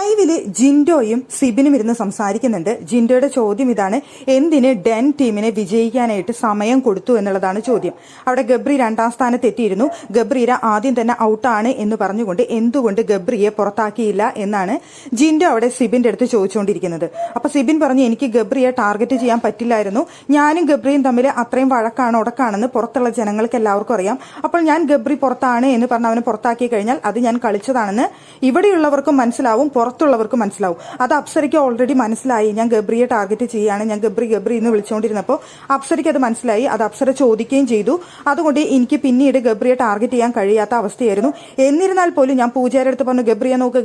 ലൈവില് ജിൻഡോയും സിബിനും ഇരുന്ന് സംസാരിക്കുന്നുണ്ട്. ജിൻഡോയുടെ ചോദ്യം ഇതാണ്, എന്തിന് ഡെൻ ടീമിനെ വിജയിക്കാനായിട്ട് സമയം കൊടുത്തു എന്നുള്ളതാണ് ചോദ്യം. അവിടെ ഗബ്രി 2ാം സ്ഥാനത്ത് എത്തിയിരുന്നു. ഗബ്രീര ആദ്യം തന്നെ ഔട്ടാണ് എന്ന് പറഞ്ഞുകൊണ്ട് എന്തുകൊണ്ട് ഗബ്രിയെ പുറത്താക്കിയില്ല എന്നാണ് ജിൻഡോ അവിടെ സിബിന്റെ അടുത്ത് ചോദിച്ചുകൊണ്ടിരിക്കുന്നത്. അപ്പൊ സിബിൻ പറഞ്ഞു, എനിക്ക് ഗബ്രിയെ ടാർഗറ്റ് ചെയ്യാൻ പറ്റില്ലായിരുന്നു, ഞാനും ഗബ്രിയും തമ്മിൽ അത്രയും വഴക്കാണ് ഉടക്കാണെന്ന് പുറത്തുള്ള ജനങ്ങൾക്ക് എല്ലാവർക്കും അറിയാം. അപ്പോൾ ഞാൻ ഗബ്രി പുറത്താണ് എന്ന് പറഞ്ഞ് അവനെ പുറത്താക്കി കഴിഞ്ഞാൽ അത് ഞാൻ കളിച്ചതാണെന്ന് ഇവിടെയുള്ളവർക്കും മനസ്സിലാവും, പുറത്തുള്ളവർക്ക് മനസ്സിലാവും. അത് അപ്സരയ്ക്ക് ഓൾറെഡി മനസ്സിലായി, ഞാൻ ഗബ്രിയെ ടാർഗറ്റ് ചെയ്യാണ്, ഞാൻ ഗബ്രി എന്ന് വിളിച്ചുകൊണ്ടിരുന്നപ്പോൾ അപ്സരയ്ക്ക് അത് മനസ്സിലായി. അത് അപ്സര ചോദിക്കുകയും ചെയ്തു. അതുകൊണ്ട് എനിക്ക് പിന്നീട് ഗബ്രിയെ ടാർഗറ്റ് ചെയ്യാൻ കഴിയാത്ത അവസ്ഥയായിരുന്നു. എന്നിരുന്നാൽ പോലും ഞാൻ പൂജാരിയുടെ അടുത്ത് പറഞ്ഞു, ഗബ്രിയെ നോക്ക്,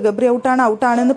ഗബ്രി ഔട്ടാണ് എന്ന്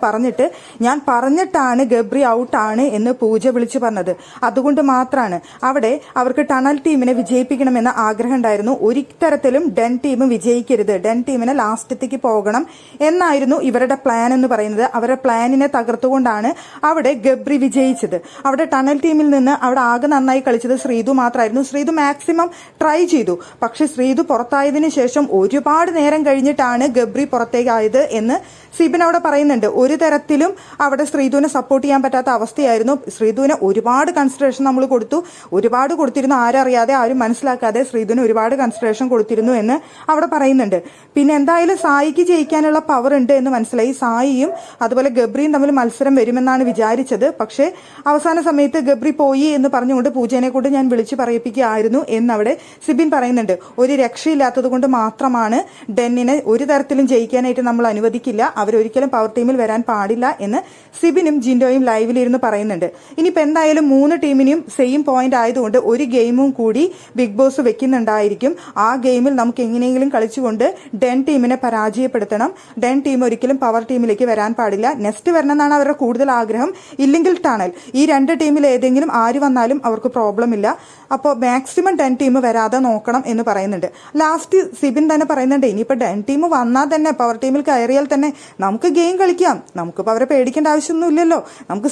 പറഞ്ഞിട്ടാണ് ഗബ്രി ഔട്ടാണ് എന്ന് പൂജ വിളിച്ചു പറഞ്ഞത്. അതുകൊണ്ട് മാത്രമാണ് അവിടെ അവർക്ക് ടണൽ ടീമിനെ വിജയിപ്പിക്കണമെന്ന ആഗ്രഹം ഉണ്ടായിരുന്നു. ഒരിത്തരത്തിലും ഡെൻ ടീം വിജയിക്കരുത്, ഡെൻ ടീമിനെ ലാസ്റ്റത്തേക്ക് പോകണം എന്നായിരുന്നു ഇവരുടെ പ്ലാൻ എന്ന് പറയുന്നത്. അവരുടെ പ്ലാനിനെ തകർത്തുകൊണ്ടാണ് അവിടെ ഗബ്രി വിജയിച്ചത്. അവിടെ ടണൽ ടീമിൽ നിന്ന് അവിടെ ആകെ നന്നായി കളിച്ചത് ശ്രീതു മാത്രമായിരുന്നു. ശ്രീതു മാക്സിമം ട്രൈ ചെയ്തു. പക്ഷെ ശ്രീതു പുറത്തായതിനു ശേഷം ഒരുപാട് നേരം കഴിഞ്ഞിട്ടാണ് ഗബ്രി പുറത്തേക്കായത് എന്ന് സിബിൻ അവിടെ പറയുന്നുണ്ട്. ഒരു തരത്തിലും അവിടെ ശ്രീതുവിനെ സപ്പോർട്ട് ചെയ്യാൻ പറ്റാത്ത അവസ്ഥയായിരുന്നു. ശ്രീതുവിന് ഒരുപാട് കൺസിഡറേഷൻ നമ്മൾ കൊടുത്തിരുന്നു, ആരറിയാതെ ആരും മനസ്സിലാക്കാതെ ശ്രീതുവിന് ഒരുപാട് കൺസിഡറേഷൻ കൊടുത്തിരുന്നു എന്ന് അവിടെ പറയുന്നുണ്ട്. പിന്നെ എന്തായാലും സായിക്ക് ജയിക്കാനുള്ള പവർ ഉണ്ട് എന്ന് മനസ്സിലായി. സായിയും അതുപോലെ ഗബ്രിയും തമ്മിൽ മത്സരം വരുമെന്നാണ് വിചാരിച്ചത്. പക്ഷേ അവസാന സമയത്ത് ഗബ്രി പോയി എന്ന് പറഞ്ഞുകൊണ്ട് പൂജനെ കൊണ്ട് ഞാൻ വിളിച്ചു പറയിപ്പിക്കുകയായിരുന്നു എന്നവിടെ സിബിൻ പറയുന്നുണ്ട്. ഒരു രക്ഷയില്ലാത്തത് കൊണ്ട് മാത്രമാണ് ഡെന്നിനെ ഒരു തരത്തിലും ജയിക്കാനായിട്ട് നമ്മൾ അനുവദിക്കില്ല, അവരൊരിക്കലും പവർ ടീമിൽ വരാൻ പാടില്ല എന്ന് സിബിനും ജിൻഡോയും ലൈവിലിരുന്ന് പറയുന്നുണ്ട്. ഇനിയിപ്പോൾ എന്തായാലും 3 ടീമിനും സെയിം പോയിന്റ് ആയതുകൊണ്ട് ഒരു ഗെയിമും കൂടി ബിഗ് ബോസ് വെക്കുന്നുണ്ടായിരിക്കും. ആ ഗെയിമിൽ നമുക്ക് എങ്ങനെയെങ്കിലും കളിച്ചുകൊണ്ട് ഡെൻ ടീമിനെ പരാജയപ്പെടുത്തണം. ഡെൻ ടീം ഒരിക്കലും പവർ ടീമിലേക്ക് വരാൻ പാടില്ല, നെക്സ്റ്റ് വരണമെന്നാണ് അവരുടെ കൂടുതൽ ആഗ്രഹം. ഇല്ലെങ്കിൽ ടണൽ, ഈ 2 ടീമിൽ ഏതെങ്കിലും ആര് വന്നാലും അവർക്ക് പ്രോബ്ലം ഇല്ല. അപ്പോൾ മാക്സിമം 10 ടീം വരാതെ നോക്കണം എന്ന് പറയുന്നുണ്ട്. ലാസ്റ്റ് സിബിൻ തന്നെ പറയുന്നുണ്ട്, ഇനിയിപ്പോൾ 10 ടീം വന്നാൽ തന്നെ പവർ ടീമിൽ കയറിയാൽ തന്നെ നമുക്ക് ഗെയിം കളിക്കാം, നമുക്കിപ്പോൾ അവരെ പേടിക്കേണ്ട ആവശ്യമൊന്നും ഇല്ലല്ലോ, നമുക്ക്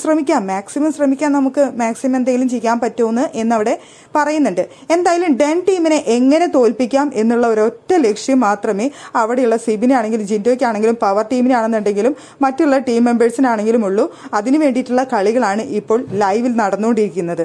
മാക്സിമം ശ്രമിക്കാം, നമുക്ക് മാക്സിമം എന്തെങ്കിലും ചെയ്യാൻ പറ്റുമെന്ന് എന്നവിടെ പറയുന്നുണ്ട്. എന്തായാലും ഡെൻ ടീമിനെ എങ്ങനെ തോൽപ്പിക്കാം എന്നുള്ള ഒരൊറ്റ ലക്ഷ്യം മാത്രമേ അവിടെയുള്ള സിബിനാണെങ്കിലും ജിൻഡോയ്ക്കാണെങ്കിലും പവർ ടീമിനാണെന്നുണ്ടെങ്കിലും മറ്റുള്ള ടീം മെമ്പേഴ്സിനാണെങ്കിലും ഉള്ളൂ. അതിനു വേണ്ടിയിട്ടുള്ള കളികളാണ് ഇപ്പോൾ ലൈവിൽ നടന്നുകൊണ്ടിരിക്കുന്നത്.